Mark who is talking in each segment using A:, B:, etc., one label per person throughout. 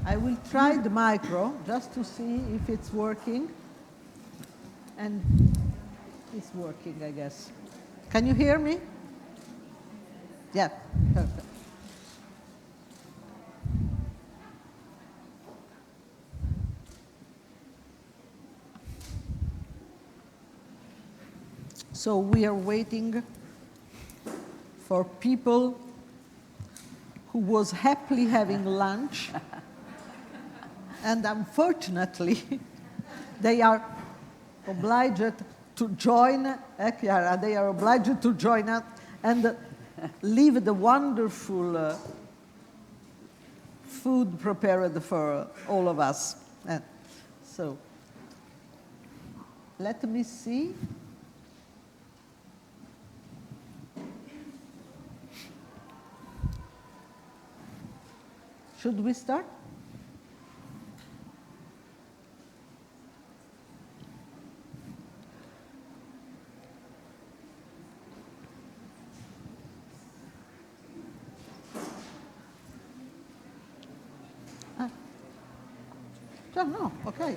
A: I will try the micro just to see if it's working. And it's working, I guess. Can you hear me? Yeah, perfect. So we are waiting for people who was happily having lunch, and unfortunately, they are obliged to join, Chiara, they are obliged to join us and leave the wonderful food prepared for all of us. And so, let me see. Should we start? No, okay.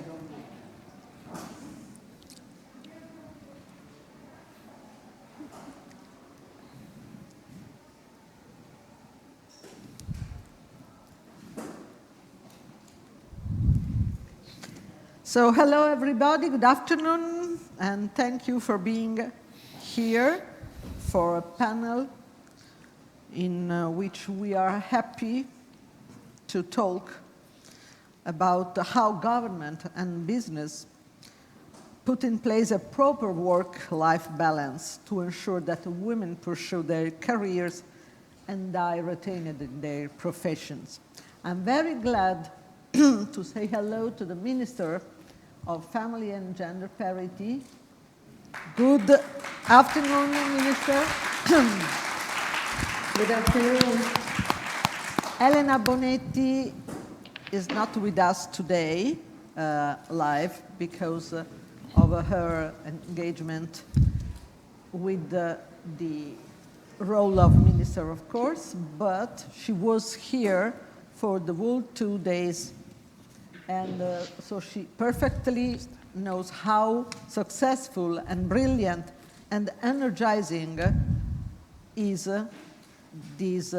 A: So hello everybody, good afternoon, and thank you for being here for a panel in which we are happy to talk about how government and business put in place a proper work-life balance to ensure that women pursue their careers and are retained in their professions. I'm very glad to say hello to the Minister of Family and Gender Parity. Good afternoon, Minister.
B: Good afternoon.
A: Elena Bonetti is not with us today live because of her engagement with the role of minister, of course, but she was here for the whole 2 days, and so she perfectly knows how successful and brilliant and energizing is this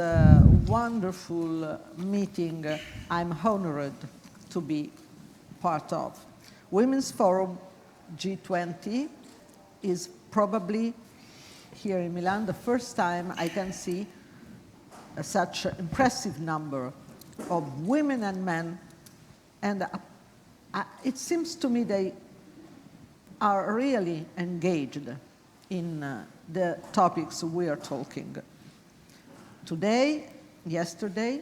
A: wonderful meeting I'm honored to be part of. Women's Forum G20 is probably here in Milan the first time I can see such an impressive number of women and men, and it seems to me they are really engaged in the topics we are talking today, yesterday,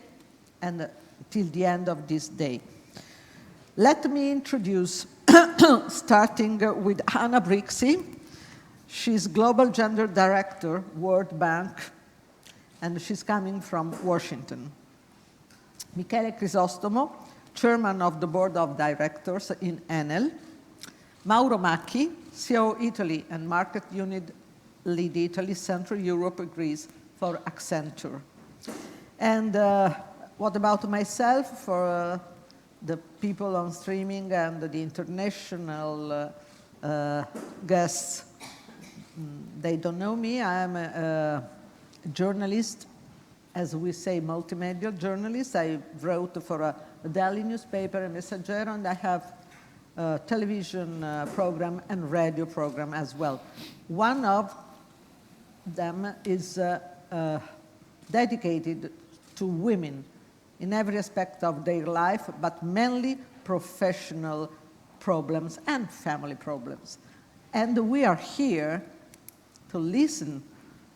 A: and till the end of this day. Let me introduce, starting with Anna Brixi. She's Global Gender Director, World Bank, and she's coming from Washington. Michele Crisostomo, Chairman of the Board of Directors in Enel. Mauro Macchi, CEO Italy and Market Unit Lead Italy, Central Europe, Greece, for Accenture. And what about myself for the people on streaming and the international guests? They don't know me. I'm a journalist, as we say, multimedia journalist. I wrote for a daily newspaper, a Messaggero, and I have a television program and radio program as well. One of them is dedicated to women in every aspect of their life, but mainly professional problems and family problems. And we are here to listen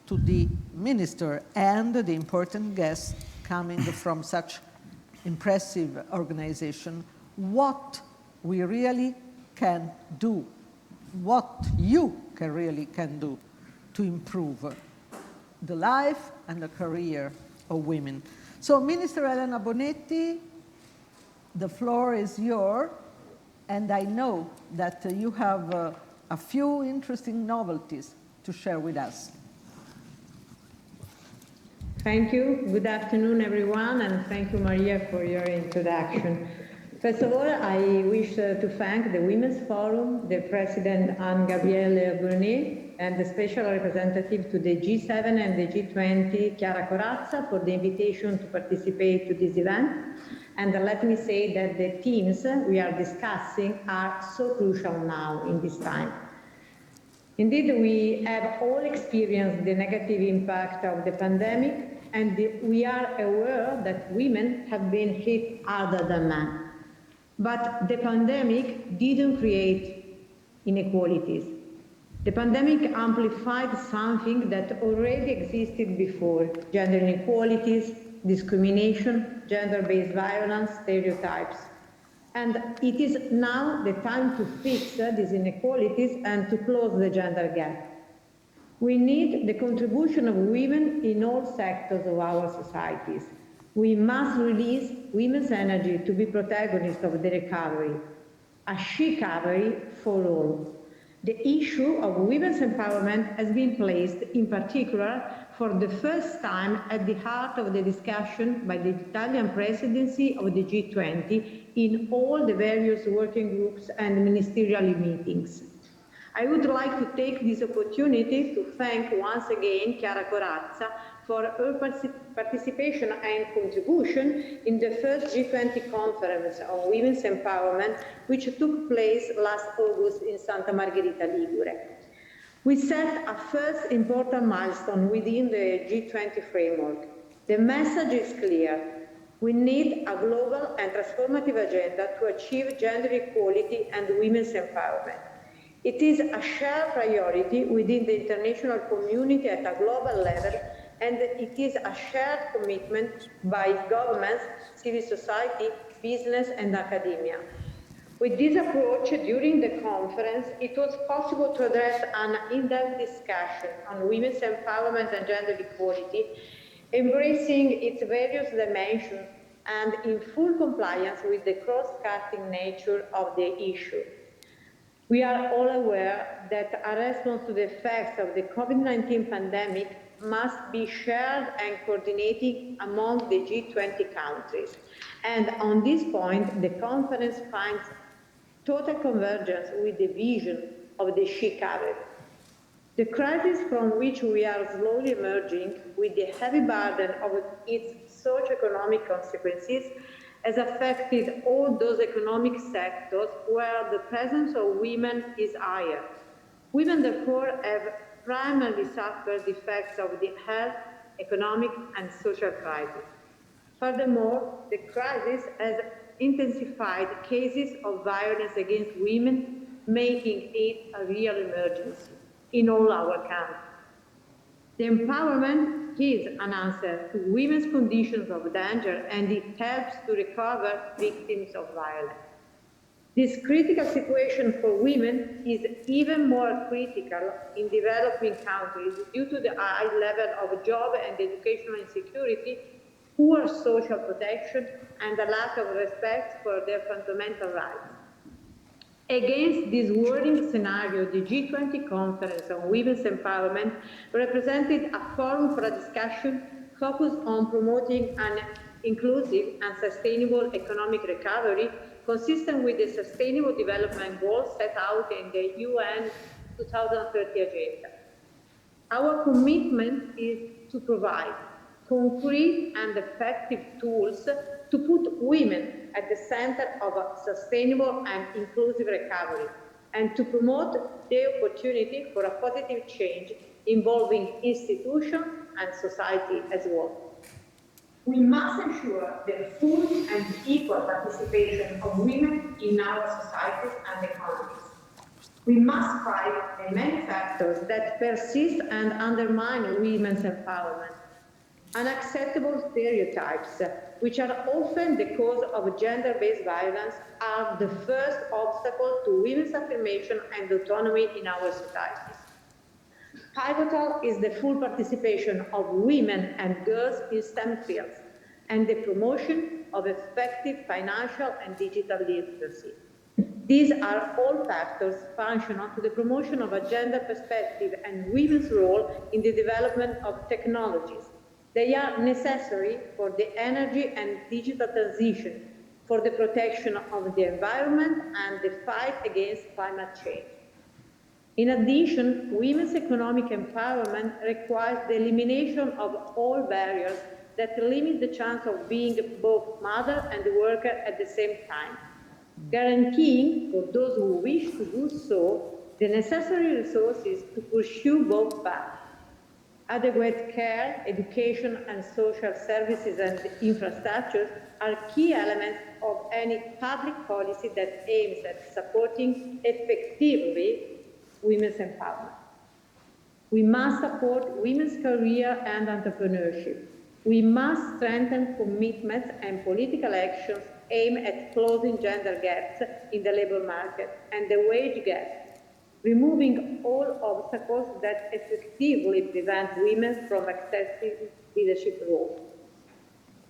A: to the minister and the important guests coming from such impressive organization, what we really can do, what you really can do to improve the life and the career of women. So, Minister Elena Bonetti, the floor is yours, and I know that you have a few interesting novelties to share with us.
B: Thank you. Good afternoon, everyone, and thank you, Maria, for your introduction. First of all, I wish to thank the Women's Forum, the President Anne-Gabrielle Brunet, and the Special Representative to the G7 and the G20, Chiara Corazza, for the invitation to participate to this event. And let me say that the themes we are discussing are so crucial now in this time. Indeed, we have all experienced the negative impact of the pandemic, and we are aware that women have been hit harder than men. But the pandemic didn't create inequalities. The pandemic amplified something that already existed before: gender inequalities, discrimination, gender-based violence, stereotypes. And it is now the time to fix these inequalities and to close the gender gap. We need the contribution of women in all sectors of our societies. We must release women's energy to be protagonists of the recovery, a recovery for all. The issue of women's empowerment has been placed, in particular, for the first time at the heart of the discussion by the Italian presidency of the G20 in all the various working groups and ministerial meetings. I would like to take this opportunity to thank once again Chiara Corazza for her participation and contribution in the first G20 conference on women's empowerment, which took place last August in Santa Margherita Ligure. We set a first important milestone within the G20 framework. The message is clear. We need a global and transformative agenda to achieve gender equality and women's empowerment. It is a shared priority within the international community at a global level, and it is a shared commitment by governments, civil society, business, and academia. With this approach, during the conference, it was possible to address an in-depth discussion on women's empowerment and gender equality, embracing its various dimensions and in full compliance with the cross-cutting nature of the issue. We are all aware that a response to the effects of the COVID-19 pandemic must be shared and coordinated among the G20 countries. And on this point, the conference finds total convergence with the vision of the recovery. The crisis from which we are slowly emerging, with the heavy burden of its socio-economic consequences, has affected all those economic sectors where the presence of women is higher. Women, therefore, have primarily suffered the effects of the health, economic, and social crisis. Furthermore, the crisis has intensified cases of violence against women, making it a real emergency in all our countries. The empowerment is an answer to women's conditions of danger, and it helps to recover victims of violence. This critical situation for women is even more critical in developing countries due to the high level of job and educational insecurity, poor social protection, and a lack of respect for their fundamental rights. Against this worrying scenario, the G20 Conference on Women's Empowerment represented a forum for a discussion focused on promoting an inclusive and sustainable economic recovery consistent with the Sustainable Development Goals set out in the UN 2030 Agenda. Our commitment is to provide concrete and effective tools to put women at the center of a sustainable and inclusive recovery, and to promote the opportunity for a positive change involving institutions and society as well. We must ensure the full and equal participation of women in our societies and economies. We must fight the many factors that persist and undermine women's empowerment. Unacceptable stereotypes, which are often the cause of gender-based violence, are the first obstacle to women's affirmation and autonomy in our societies. Pivotal is the full participation of women and girls in STEM fields and the promotion of effective financial and digital literacy. These are all factors functional to the promotion of a gender perspective and women's role in the development of technologies. They are necessary for the energy and digital transition, for the protection of the environment and the fight against climate change. In addition, women's economic empowerment requires the elimination of all barriers that limit the chance of being both mother and worker at the same time, guaranteeing for those who wish to do so the necessary resources to pursue both paths. Adequate care, education, and social services and infrastructures are key elements of any public policy that aims at supporting effectively women's empowerment. We must support women's career and entrepreneurship. We must strengthen commitments and political actions aimed at closing gender gaps in the labor market and the wage gap, removing all obstacles that effectively prevent women from accessing leadership roles.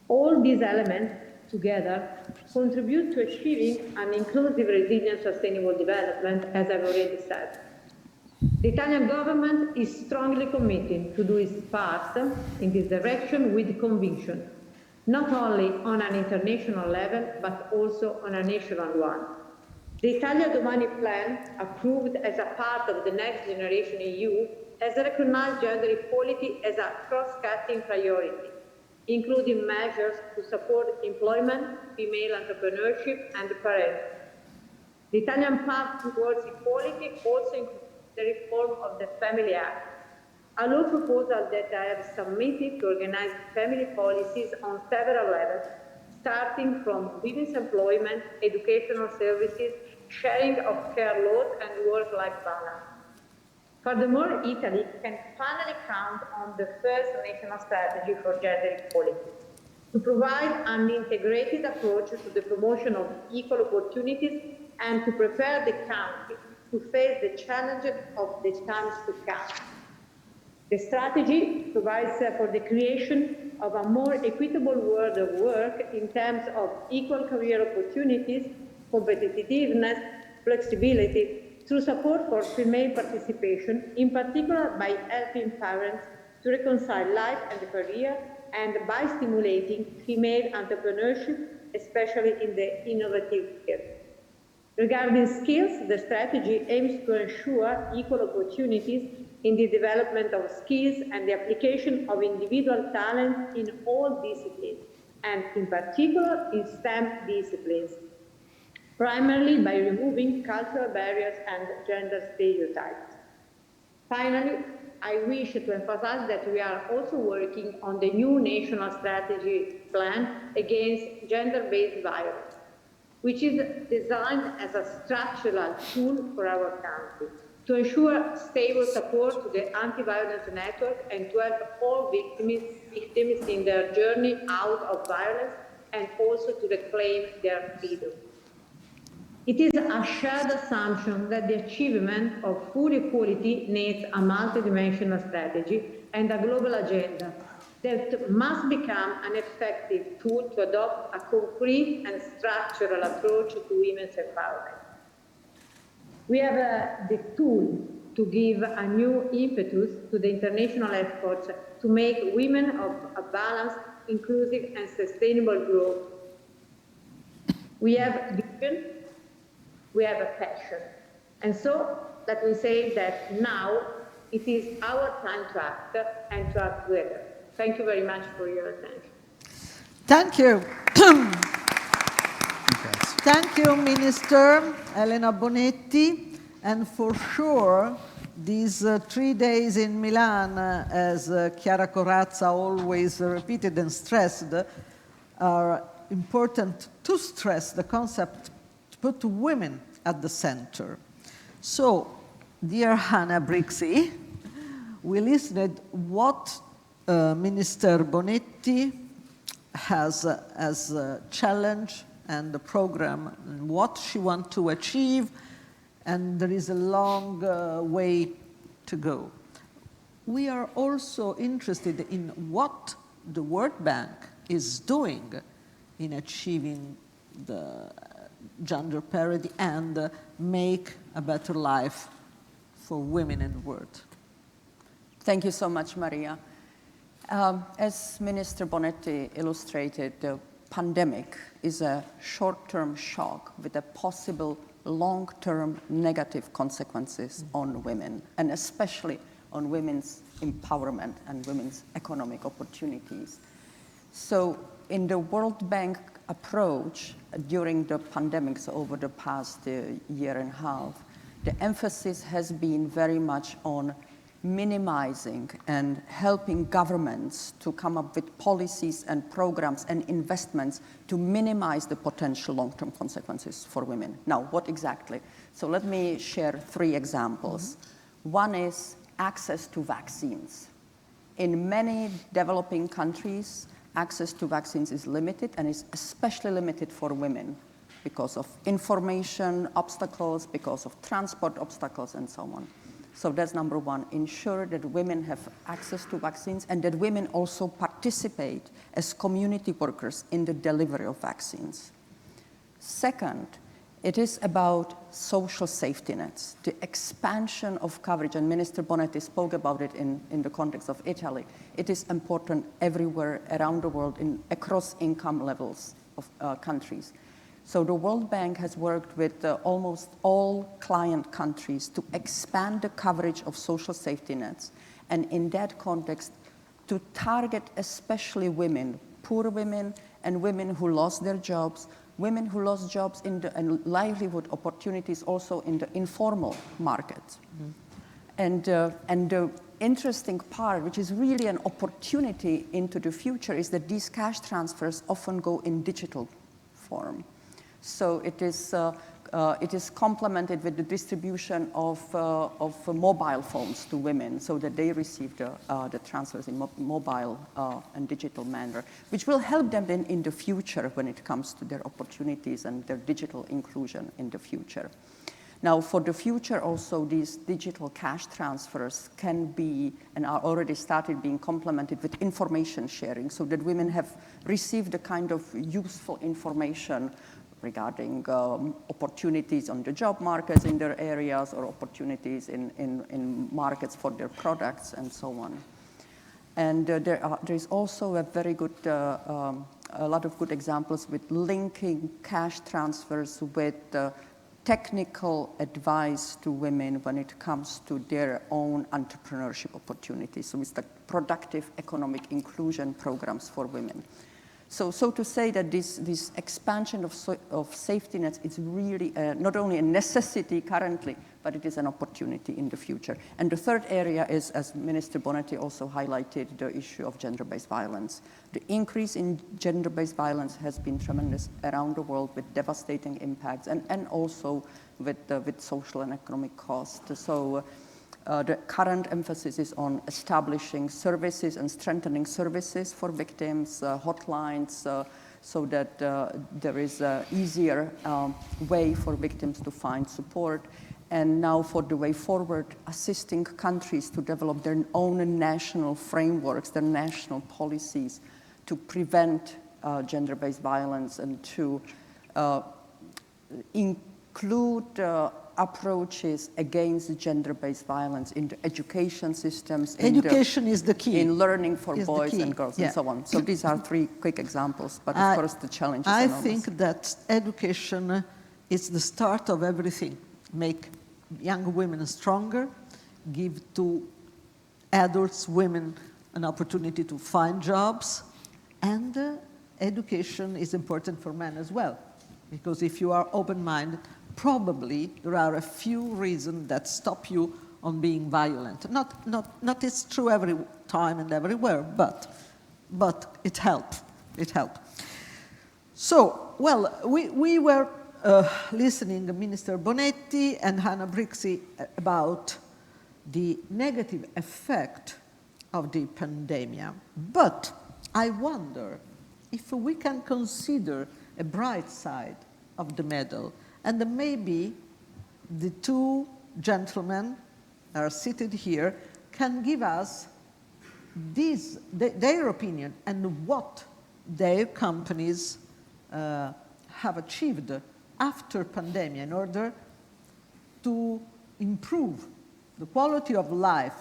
B: All these elements together contribute to achieving an inclusive, resilient, sustainable development, as I've already said. The Italian government is strongly committed to do its part in this direction with conviction, not only on an international level, but also on a national one. The Italia Domani Plan, approved as a part of the Next Generation EU, has recognized gender equality as a cross-cutting priority, including measures to support employment, female entrepreneurship, and parenting. The Italian path towards equality also includes the reform of the Family Act, a law proposal that I have submitted to organize family policies on several levels, starting from women's employment, educational services, sharing of care load, and work-life balance. Furthermore, Italy can finally count on the first national strategy for gender equality to provide an integrated approach to the promotion of equal opportunities and to prepare the country to face the challenges of the times to come. The strategy provides for the creation of a more equitable world of work in terms of equal career opportunities, competitiveness, flexibility, through support for female participation, in particular by helping parents to reconcile life and career, and by stimulating female entrepreneurship, especially in the innovative field. Regarding skills, the strategy aims to ensure equal opportunities in the development of skills and the application of individual talent in all disciplines, and in particular in STEM disciplines, primarily by removing cultural barriers and gender stereotypes. Finally, I wish to emphasize that we are also working on the new national strategy plan against gender-based violence, which is designed as a structural tool for our country to ensure stable support to the anti-violence network and to help all victims in their journey out of violence and also to reclaim their freedom. It is a shared assumption that the achievement of full equality needs a multidimensional strategy and a global agenda that must become an effective tool to adopt a concrete and structural approach to women's empowerment. We have the tool to give a new impetus to the international efforts to make women of a balanced, inclusive, and sustainable growth. We have vision, we have a passion. And so, let me say that now it is our time to act and to act together. Thank you very much for your attention.
A: Thank you. Thank you, Minister Elena Bonetti. And for sure, these 3 days in Milan, as Chiara Corazza always repeated and stressed, are important to stress the concept to put women at the center. So, dear Hannah Brixey, we listened what Minister Bonetti has as a challenge and the program and what she wants to achieve, and there is a long way to go. We are also interested in what the World Bank is doing in achieving the gender parity and make a better life for women in the world.
C: Thank you so much, Maria. As Minister Bonetti illustrated, the pandemic is a short-term shock with a possible long-term negative consequences on women, and especially on women's empowerment and women's economic opportunities. So in the World Bank approach during the pandemics over the past year and a half, the emphasis has been very much on minimizing and helping governments to come up with policies and programs and investments to minimize the potential long-term consequences for women. Now, what exactly? So let me share 3 examples. One is access to vaccines. In many developing countries, access to vaccines is limited, and is especially limited for women because of information obstacles, because of transport obstacles, and so on. So that's number 1, ensure that women have access to vaccines and that women also participate as community workers in the delivery of vaccines. Second, it is about social safety nets, the expansion of coverage, and Minister Bonetti spoke about it in the context of Italy. It is important everywhere around the world across income levels of countries. So the World Bank has worked with almost all client countries to expand the coverage of social safety nets, and in that context, to target especially women, poor women, and women who lost their jobs, women who lost jobs and livelihood opportunities also in the informal market. And the interesting part, which is really an opportunity into the future, is that these cash transfers often go in digital form. So it is complemented with the distribution of mobile phones to women so that they receive the transfers in mobile and digital manner, which will help them then in the future when it comes to their opportunities and their digital inclusion in the future. Now, for the future also, these digital cash transfers can be and are already started being complemented with information sharing so that women have received the kind of useful information regarding opportunities on the job markets in their areas or opportunities in markets for their products and so on. And there is also a very good, a lot of good examples with linking cash transfers with technical advice to women when it comes to their own entrepreneurship opportunities. So it's the productive economic inclusion programs for women. So to say that this expansion of safety nets is really not only a necessity currently, but it is an opportunity in the future. And the third area is, as Minister Bonetti also highlighted, the issue of gender-based violence. The increase in gender-based violence has been tremendous around the world with devastating impacts and also with social and economic costs. So the current emphasis is on establishing services and strengthening services for victims, hotlines, so that there is an easier way for victims to find support. And now for the way forward, assisting countries to develop their own national frameworks, their national policies to prevent gender-based violence and to include approaches against gender-based violence in the education systems.
A: Education is the key.
C: In learning for boys and girls and so on. So these are 3 quick examples, but of course the challenge is enormous.
A: I think that education is the start of everything. Make young women stronger, give to adults, women, an opportunity to find jobs, and education is important for men as well, because if you are open-minded, probably there are a few reasons that stop you on being violent. Not it's true every time and everywhere, but it helps. It helps. So, well, we were listening to Minister Bonetti and Hannah Brixey about the negative effect of the pandemic. But I wonder if we can consider a bright side of the medal, and maybe the 2 gentlemen are seated here can give us their opinion and what their companies have achieved after pandemic in order to improve the quality of life,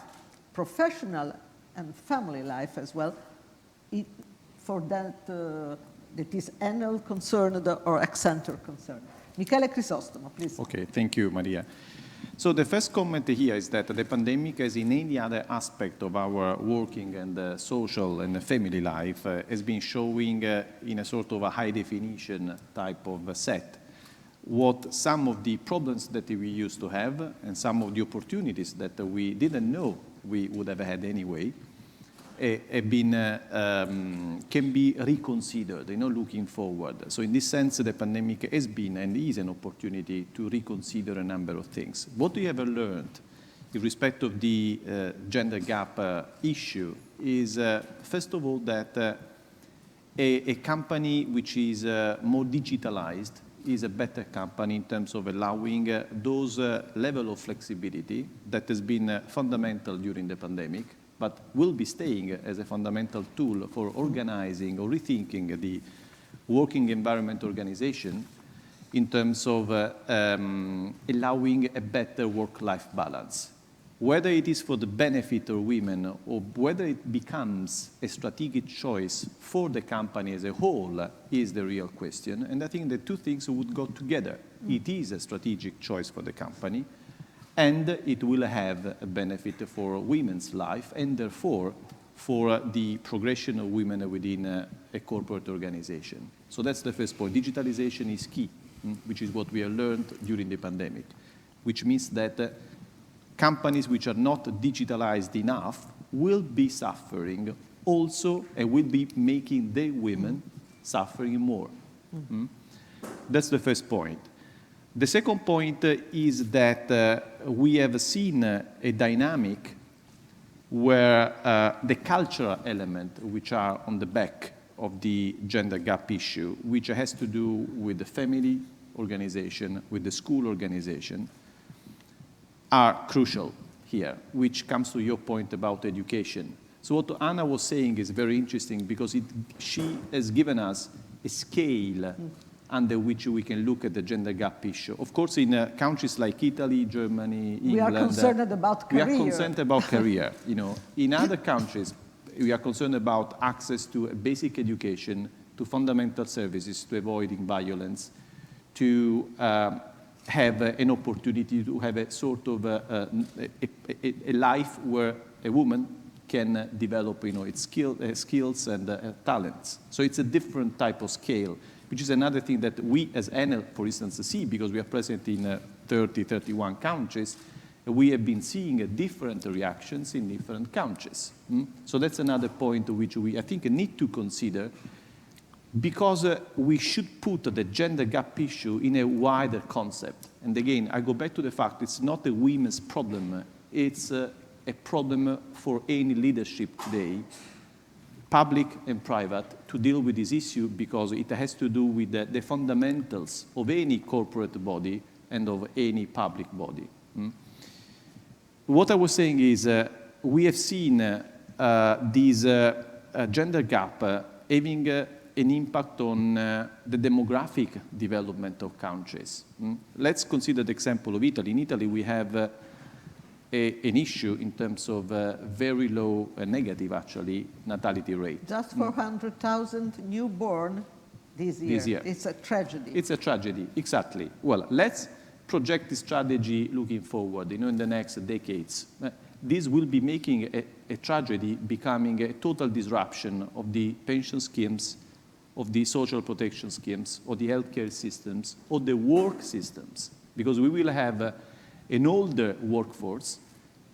A: professional and family life as well, for that that is anal concerned or ex-center concerned. Michele Crisostomo, please.
D: Okay, thank you, Maria. So the first comment here is that the pandemic, as in any other aspect of our working and social and family life, has been showing in a sort of a high definition type of set what some of the problems that we used to have and some of the opportunities that we didn't know we would have had anyway have been, can be reconsidered, looking forward. So in this sense, the pandemic has been and is an opportunity to reconsider a number of things. What we have learned in respect of the gender gap issue is, first of all, that a company which is more digitalized is a better company in terms of allowing those level of flexibility that has been fundamental during the pandemic, but will be staying as a fundamental tool for organizing or rethinking the working environment organization in terms of allowing a better work-life balance. Whether it is for the benefit of women or whether it becomes a strategic choice for the company as a whole is the real question. And I think the two things would go together. It is a strategic choice for the company, and it will have a benefit for women's life and therefore for the progression of women within a corporate organization. So that's the first point. Digitalization is key, which is what we have learned during the pandemic, which means that companies which are not digitalized enough will be suffering also and will be making the women suffering more. That's the first point. The second point is that we have seen a dynamic where the cultural element, which are on the back of the gender gap issue, which has to do with the family organization, with the school organization, are crucial here, which comes to your point about education. So what Anna was saying is very interesting because she has given us a scale under which we can look at the gender gap issue. Of course, in countries like Italy, Germany, England,
A: we are concerned about career.
D: We are concerned about career. In other countries, we are concerned about access to a basic education, to fundamental services, to avoiding violence, to have an opportunity to have a sort of a life where a woman can develop, its skills and talents. So it's a different type of scale, which is another thing that we as Enel, for instance, see because we are present in 31 countries. We have been seeing different reactions in different countries. So that's another point which we, I think, need to consider because we should put the gender gap issue in a wider concept. And again, I go back to the fact it's not a women's problem. It's a problem for any leadership today, public and private, to deal with this issue because it has to do with the fundamentals of any corporate body and of any public body. What I was saying is we have seen this gender gap having an impact on the demographic development of countries. Let's consider the example of Italy. In Italy, we have an issue in terms of very low, negative actually, natality rate.
A: Just 400,000 newborn this year. It's a tragedy.
D: It's a tragedy, exactly. Well, let's project this strategy looking forward, in the next decades. This will be making a tragedy becoming a total disruption of the pension schemes, of the social protection schemes, of the healthcare systems, of the work systems, because we will have an older workforce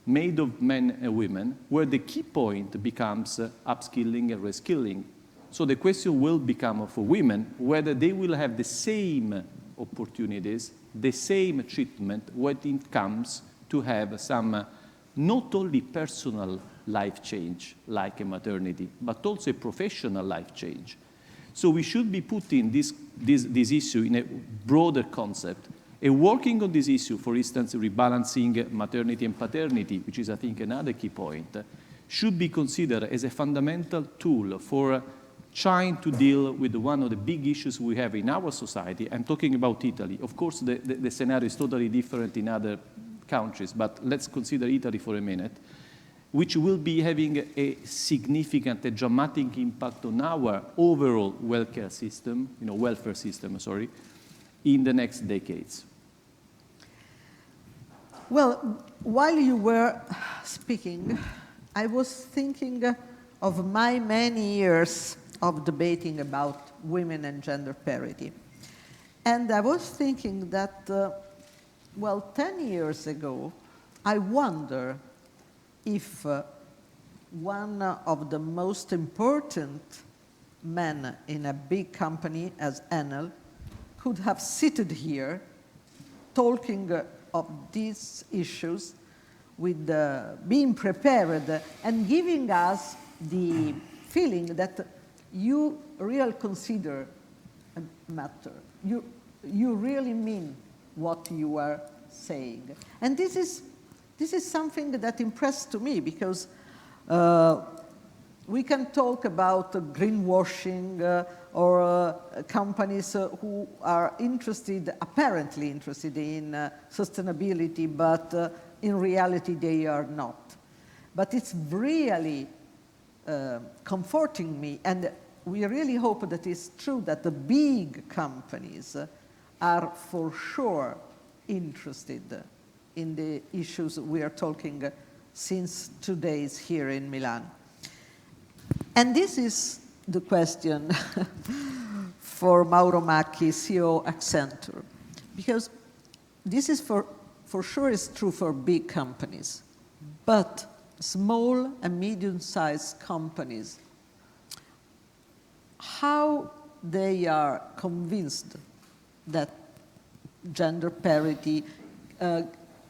D: made of men and women, where the key point becomes upskilling and reskilling. So the question will become for women whether they will have the same opportunities, the same treatment when it comes to have some not only personal life change, like a maternity, but also a professional life change. So we should be putting this issue in a broader concept and working on this issue, for instance, rebalancing maternity and paternity, which is, I think, another key point, should be considered as a fundamental tool for trying to deal with one of the big issues we have in our society. I'm talking about Italy. Of course, the scenario is totally different in other countries, but let's consider Italy for a minute. which will be having a significant, a dramatic impact on our overall welfare system, in the next decades.
A: Well, while you were speaking, I was thinking of my many years of debating about women and gender parity. And I was thinking that, 10 years ago, I wonder if one of the most important men in a big company as Enel could have seated here talking of these issues with being prepared and giving us the feeling that you really consider a matter. You really mean what you are saying. And this is something that impressed to me, because we can talk about greenwashing or companies who are apparently interested in sustainability, but in reality they are not. But it's really comforting me, and we really hope that it's true that the big companies are for sure interested in the issues we are talking since 2 days here in Milan. And this is the question for Mauro Macchi, CEO Accenture, because this is for sure is true for big companies, but small and medium-sized companies, how they are convinced that gender parity,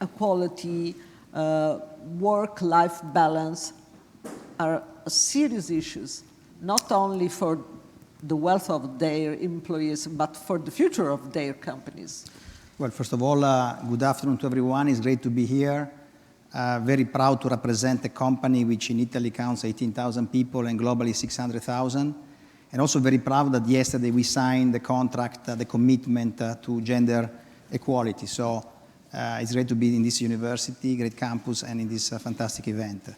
A: equality, work-life balance are serious issues, not only for the wealth of their employees, but for the future of their companies.
E: Well, first of all, good afternoon to everyone. It's great to be here. Very proud to represent a company which in Italy counts 18,000 people and globally 600,000. And also very proud that yesterday we signed the contract, the commitment to gender equality. So it's great to be in this university, great campus, and in this fantastic event.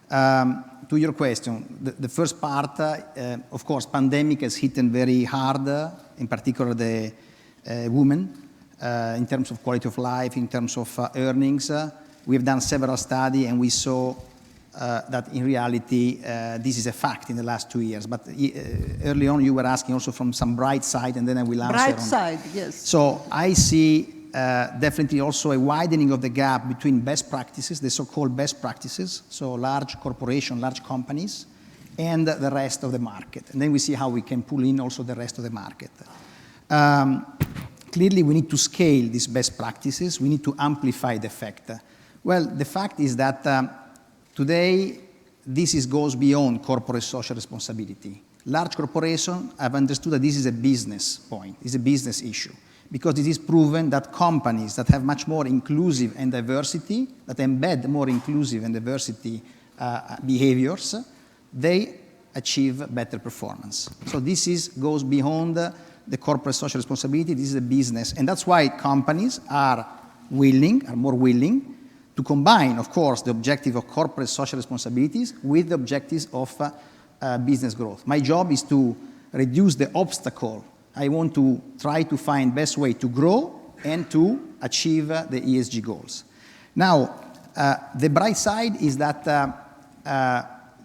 E: To your question, the first part, of course, pandemic has hit very hard, in particular the women, in terms of quality of life, in terms of earnings. We have done several studies, and we saw that in reality, this is a fact in the last 2 years. But early on, you were asking also from some bright side, and then I will answer.
A: Bright side, yes.
E: So I see definitely also a widening of the gap between best practices, the so-called best practices, so large corporations, large companies, and the rest of the market. And then we see how we can pull in also the rest of the market. Clearly, we need to scale these best practices. We need to amplify the effect. Well, the fact is that today, this goes beyond corporate social responsibility. Large corporations have understood that this is a business point, it's a business issue, because it is proven that companies that have much more inclusive and diversity, that embed more inclusive and diversity behaviors, they achieve better performance. So this goes beyond the corporate social responsibility. This is a business, and that's why companies are more willing to combine, of course, the objective of corporate social responsibilities with the objectives of business growth. My job is to reduce the obstacle. I want to try to find best way to grow and to achieve the ESG goals. Now, the bright side is that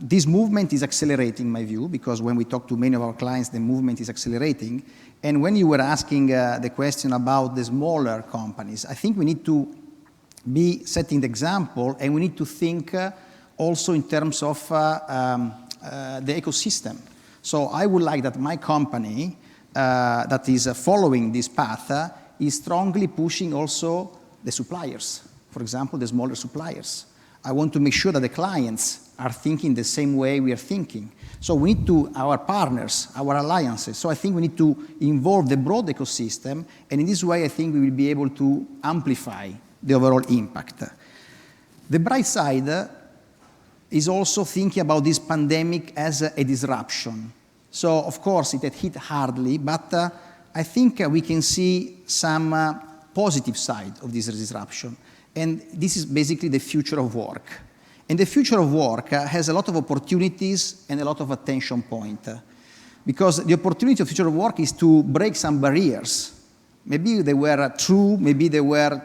E: this movement is accelerating, in my view, because when we talk to many of our clients, the movement is accelerating. And when you were asking the question about the smaller companies, I think we need to be setting the example, and we need to think also in terms of the ecosystem. So I would like that my company that is following this path is strongly pushing also the suppliers, for example, the smaller suppliers. I want to make sure that the clients are thinking the same way we are thinking. So we need to, our partners, our alliances, so I think we need to involve the broad ecosystem, and in this way I think we will be able to amplify the overall impact. The bright side is also thinking about this pandemic as a disruption. So of course it had hit hardly, but I think we can see some positive side of this disruption. And this is basically the future of work. And the future of work has a lot of opportunities and a lot of attention point. Because the opportunity of future of work is to break some barriers. Maybe they were true, maybe they were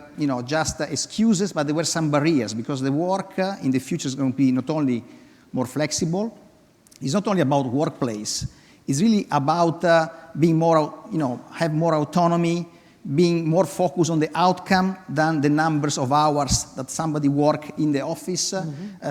E: just excuses, but there were some barriers, because the work in the future is going to be not only more flexible, it's not only about workplace, it's really about being more, have more autonomy, being more focused on the outcome than the numbers of hours that somebody work in the office,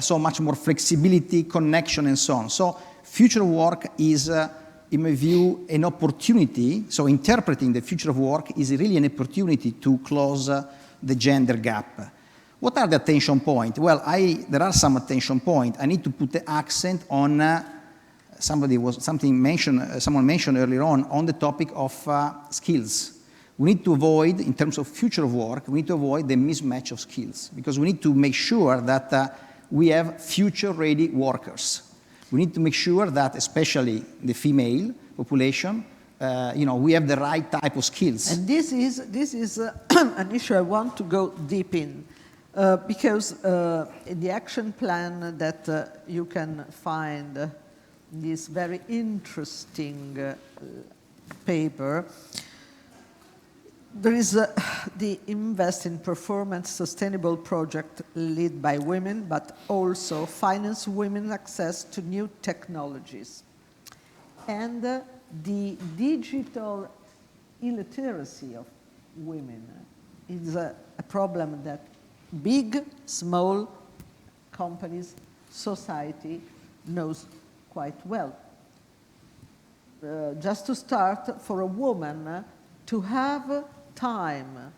E: so much more flexibility, connection, and so on. So future work is, in my view, an opportunity. So interpreting the future of work is really an opportunity to close the gender gap. What are the attention points? Well, there are some attention points. I need to put the accent on someone mentioned earlier on the topic of skills. We need to avoid, in terms of future of work, we need to avoid the mismatch of skills, because we need to make sure that we have future-ready workers. We need to make sure that, especially the female population, we have the right type of skills.
A: And this is an issue I want to go deep in, because in the action plan that you can find this very interesting paper, there is the Invest in Performance Sustainable project led by women, but also finance women's access to new technologies. And the digital illiteracy of women is a problem that big, small companies, society knows quite well. Just to start, for a woman to have time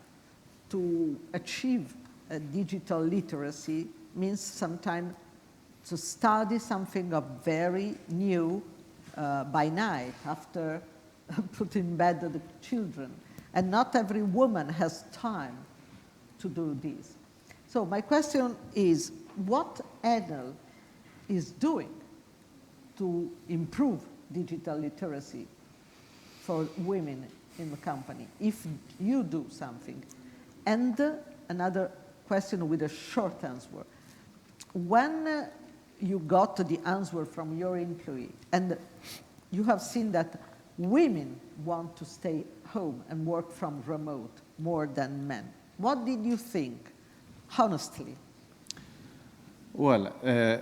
A: to achieve a digital literacy means sometimes to study something of very new by night after putting in bed the children. And not every woman has time to do this. So my question is, what Enel is doing to improve digital literacy for women in the company, if you do something? And another question with a short answer. When you got the answer from your employee, and you have seen that women want to stay home and work from remote more than men, what did you think, honestly?
D: Well,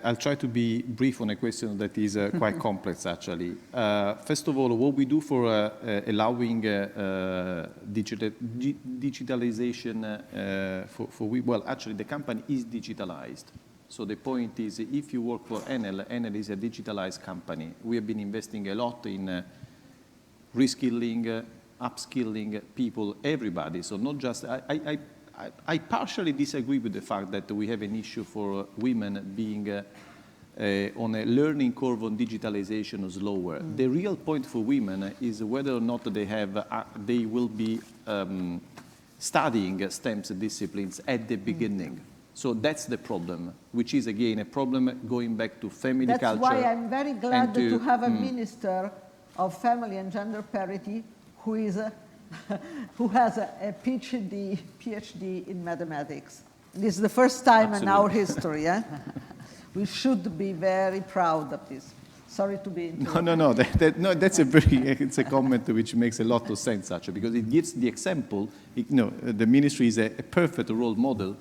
D: I'll try to be brief on a question that is quite complex, actually. First of all, what we do for allowing digitalization well, actually, the company is digitalized. So the point is, if you work for Enel, Enel is a digitalized company. We have been investing a lot in reskilling, upskilling people, everybody. So not just, I partially disagree with the fact that we have an issue for women being on a learning curve on digitalization slower. The real point for women is whether or not they will be studying STEM disciplines at the beginning. So that's the problem, which is, again, a problem going back to family culture.
A: That's why I'm very glad to have a minister of family and gender parity who is who has a PhD in mathematics. This is the first time in our history. We should be very proud of this. Sorry to be interrupted.
D: No, that's it's a comment which makes a lot of sense, actually, because it gives the example. The ministry is a perfect role model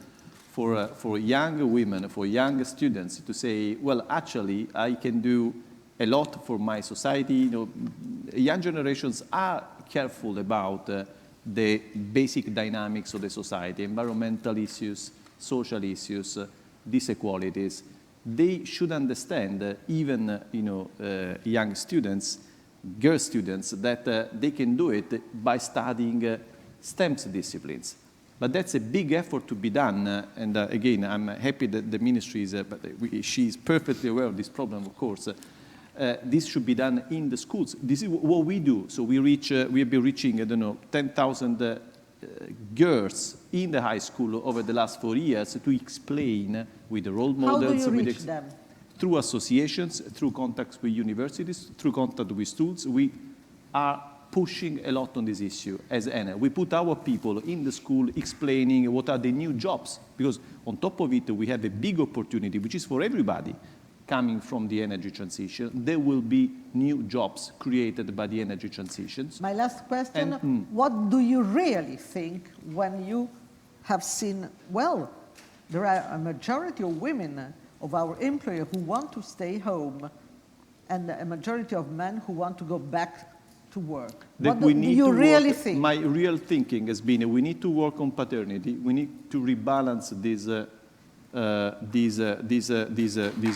D: for young women, for young students to say, well, actually, I can do a lot for my society. Young generations are careful about the basic dynamics of the society, environmental issues, social issues, disequalities. They should understand, even young students, girl students, that they can do it by studying STEM disciplines. But that's a big effort to be done. And again, I'm happy that the ministry is, she's perfectly aware of this problem, of course. This should be done in the schools. This is what we do. So we have been reaching, 10,000 girls in the high school over the last 4 years to explain with the role models.
A: How do you reach them?
D: Through associations, through contacts with universities, through contact with schools. We are pushing a lot on this issue as Enel. We put our people in the school explaining what are the new jobs, because On top of it, we have a big opportunity, which is for everybody coming from the energy transition. There will be new jobs created by the energy transitions.
A: My last question, what do you really think when you have seen, well, there are a majority of women of our employers who want to stay home and a majority of men who want to go back to work. What do you really think?
D: My real thinking has been we need to work on paternity. We need to rebalance this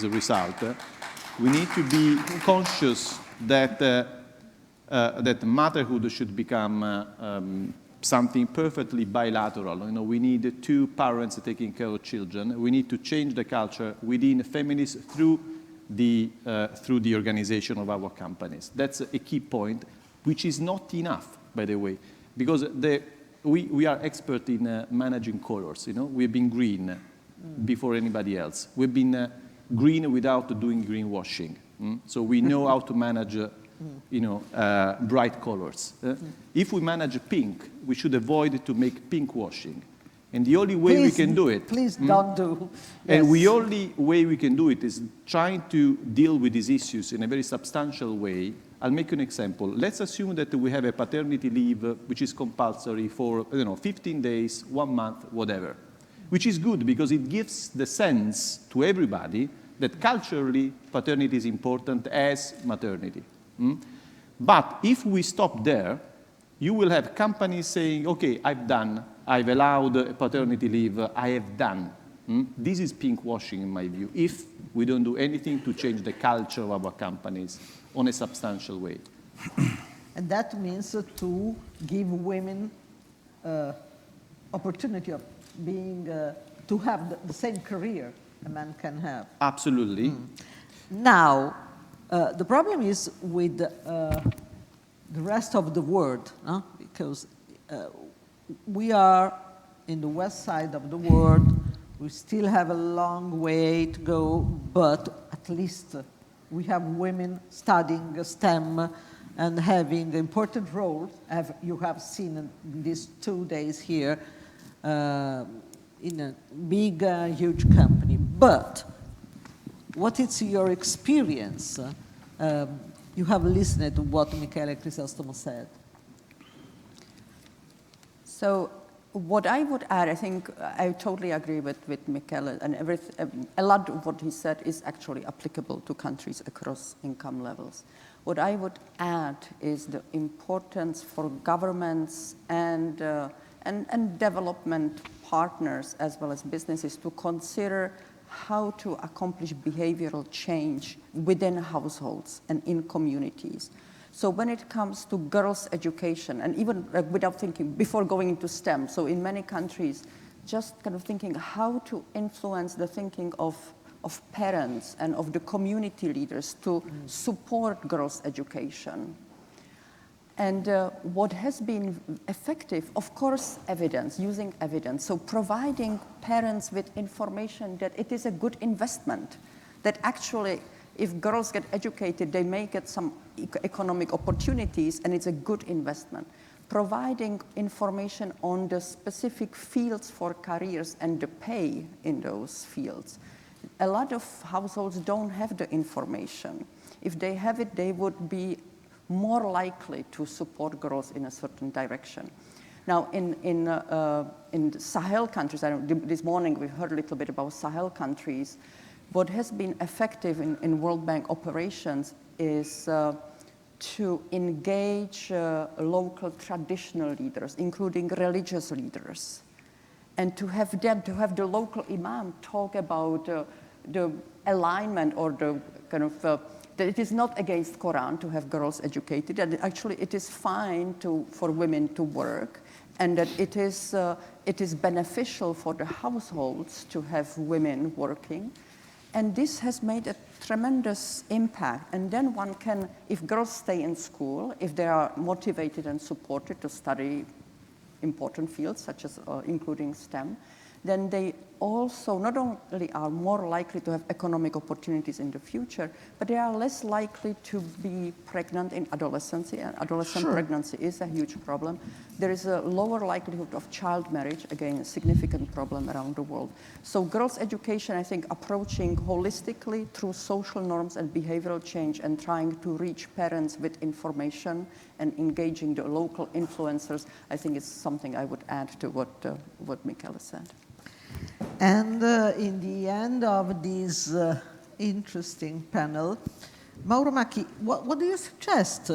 D: result. We need to be conscious that that motherhood should become something perfectly bilateral. You know, we need two parents taking care of children. We need to change the culture within families through the organization of our companies. That's a key point, which is not enough, by the way, because we are expert in managing colors. You know, we've been green before anybody else. We've been green without doing greenwashing. So we know how to manage, bright colors. If we manage pink, we should avoid to make pink washing. And the only way we can do it...
A: Please don't do.
D: And the only way we can do it is trying to deal with these issues in a very substantial way. I'll make you an example. Let's assume that we have a paternity leave which is compulsory for 15 days, 1 month, whatever, which is good because it gives the sense to everybody that culturally paternity is important as maternity. But if we stop there, you will have companies saying, okay, I've allowed paternity leave, I have done. This is pink washing in my view, if we don't do anything to change the culture of our companies on a substantial way.
A: And that means to give women opportunity of being, to have the same career a man can have.
D: Absolutely.
A: Now, the problem is with the rest of the world, because we are in the west side of the world. We still have a long way to go, but at least we have women studying STEM and having important roles, as you have seen in these 2 days here, in a big, huge company. But what is your experience? You have listened to what Michele Crisostomo said.
C: So what I would add, I think I totally agree with Michele, and a lot of what he said is actually applicable to countries across income levels. What I would add is the importance for governments and development partners as well as businesses to consider how to accomplish behavioral change within households and in communities. So when it comes to girls' education, and even without thinking, before going into STEM, so in many countries, just kind of thinking how to influence the thinking of parents and of the community leaders to support girls' education. And what has been effective, of course, evidence, using evidence. So providing parents with information that it is a good investment, that actually if girls get educated, they may get some economic opportunities, and it's a good investment. Providing information on the specific fields for careers and the pay in those fields. A lot of households don't have the information. If they have it, they would be more likely to support girls in a certain direction. Now, in Sahel countries, this morning we heard a little bit about Sahel countries. What has been effective in World Bank operations is to engage local traditional leaders, including religious leaders, and to have the local imam talk about the alignment or the kind of that it is not against Quran to have girls educated, and actually it is fine for women to work, and that it is beneficial for the households to have women working. And this has made a tremendous impact. And then one can, if girls stay in school, if they are motivated and supported to study important fields, such as including STEM, then they also not only are more likely to have economic opportunities in the future, but they are less likely to be pregnant in adolescence, and adolescent pregnancy is a huge problem. There is a lower likelihood of child marriage, again, a significant problem around the world. So girls' education, I think, approaching holistically through social norms and behavioral change and trying to reach parents with information and engaging the local influencers, I think is something I would add to what Michele said.
A: And in the end of this interesting panel, Mauro Macchi, what do you suggest?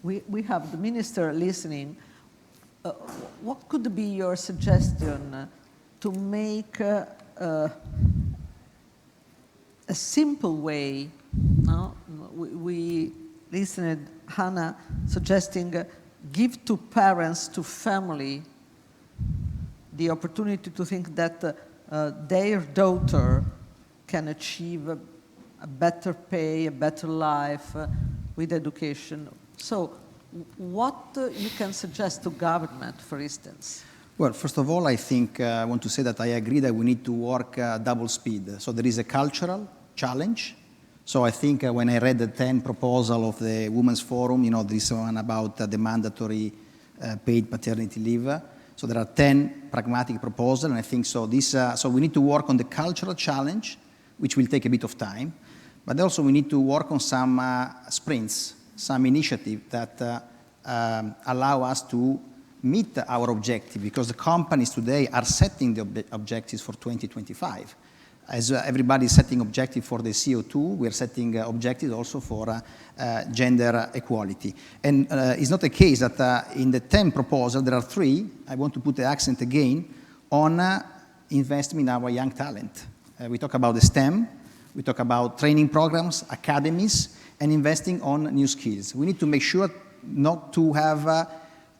A: We have the minister listening. What could be your suggestion to make a simple way? No? We listened, Hannah, suggesting give to parents, to family, the opportunity to think that their daughter can achieve a better pay, a better life with education. So what you can suggest to government, for instance?
E: Well, first of all, I think I want to say that I agree that we need to work double speed. So there is a cultural challenge. So I think when I read the 10 proposal of the Women's Forum, you know, this one about the mandatory paid paternity leave. So there are 10 pragmatic proposals, and I think so. So we need to work on the cultural challenge, which will take a bit of time, but also we need to work on some sprints, some initiative that allow us to meet our objective, because the companies today are setting the objectives for 2025. As everybody is setting objectives for the CO2, we are setting objectives also for gender equality. And it's not the case that in the 10 proposals, there are 3, I want to put the accent again, on investment in our young talent. We talk about the STEM, we talk about training programs, academies, and investing on new skills. We need to make sure not to have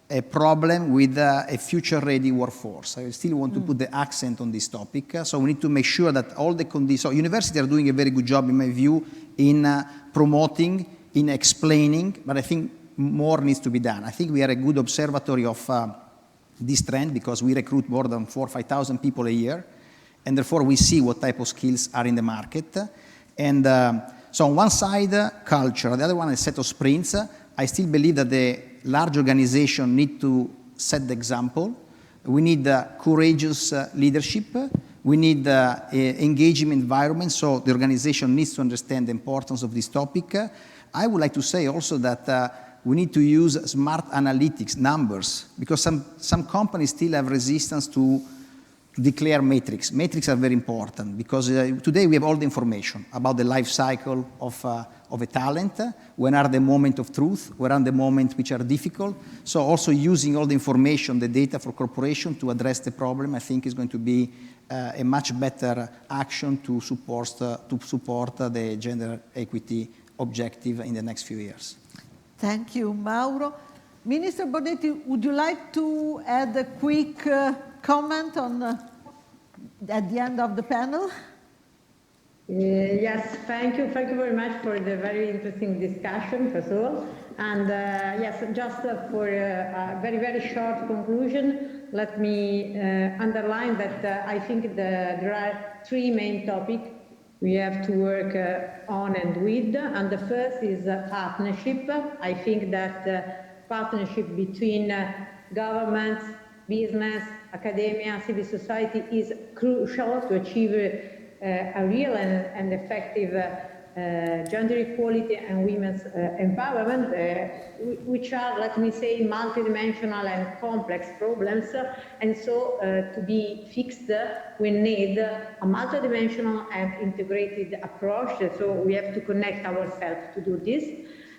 E: a problem with a future-ready workforce. I still want to put the accent on this topic. So we need to make sure that all the conditions... So universities are doing a very good job, in my view, in promoting, in explaining, but I think more needs to be done. I think we are a good observatory of this trend because we recruit more than 4,000 or 5,000 people a year, and therefore we see what type of skills are in the market. And so on one side, culture, on the other one, a set of sprints. I still believe that the large organization need to set the example. We need courageous leadership. We need engagement environment, so the organization needs to understand the importance of this topic. I would like to say also that we need to use smart analytics, numbers, because some companies still have resistance to declare metrics. Metrics are very important because today we have all the information about the life cycle of a talent, when are the moments of truth, where are the moments which are difficult. So also using all the information, the data for corporation to address the problem, I think is going to be a much better action to support the gender equity objective in the next few years.
A: Thank you, Mauro. Minister Bonetti, would you like to add a quick comment on at the end of the panel?
B: Yes, thank you. Thank you very much for the very interesting discussion, first of all. And yes, just for a very, very short conclusion, let me underline that I think there are 3 main topics we have to work on and with. And the first is partnership. I think that partnership between governments, business, academia, civil society is crucial to achieve a real and effective gender equality and women's empowerment, which are, let me say, multidimensional and complex problems. And so to be fixed, we need a multidimensional and integrated approach. So we have to connect ourselves to do this.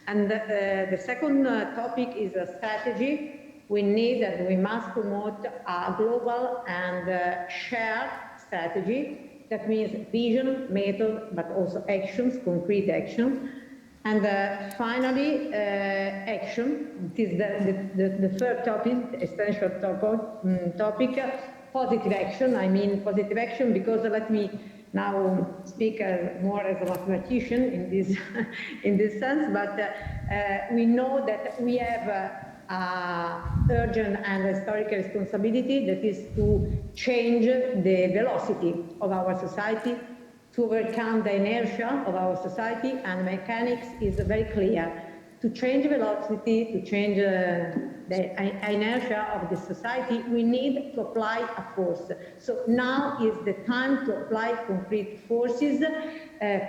B: And the second topic is a strategy. We need and we must promote a global and shared strategy. That means vision, method, but also actions, concrete action. And finally, action. It is the third topic, essential topic, positive action. I mean positive action because let me now speak more as a mathematician in this sense, but we know that we have urgent and historical responsibility, that is to change the velocity of our society, to overcome the inertia of our society, and mechanics is very clear. To change velocity, to change the inertia of the society, we need to apply a force. So now is the time to apply concrete forces,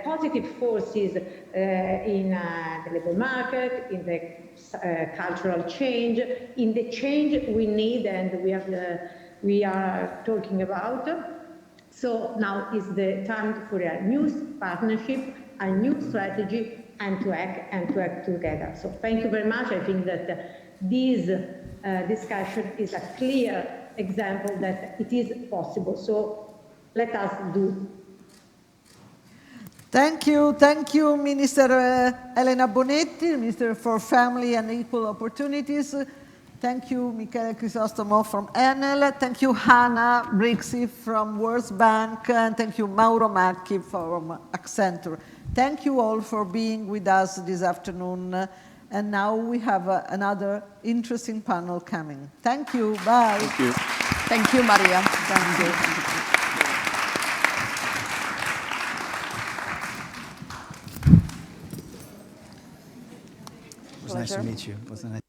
B: positive forces in the labor market, in the cultural change, in the change we need and we are talking about. So now is the time for a new partnership, a new strategy, and to act together. So thank you very much. I think that this discussion is a clear example that it is possible. So let us do.
A: Thank you, Minister Elena Bonetti, Minister for Family and Equal Opportunities. Thank you, Michele Crisostomo from Enel. Thank you, Hannah Brixey from World Bank. And thank you, Mauro Macchi from Accenture. Thank you all for being with us this afternoon. And now we have another interesting panel coming. Thank you. Bye.
D: Thank you.
C: Thank you, Maria.
A: Thank you.
E: It was nice to meet you. It was nice.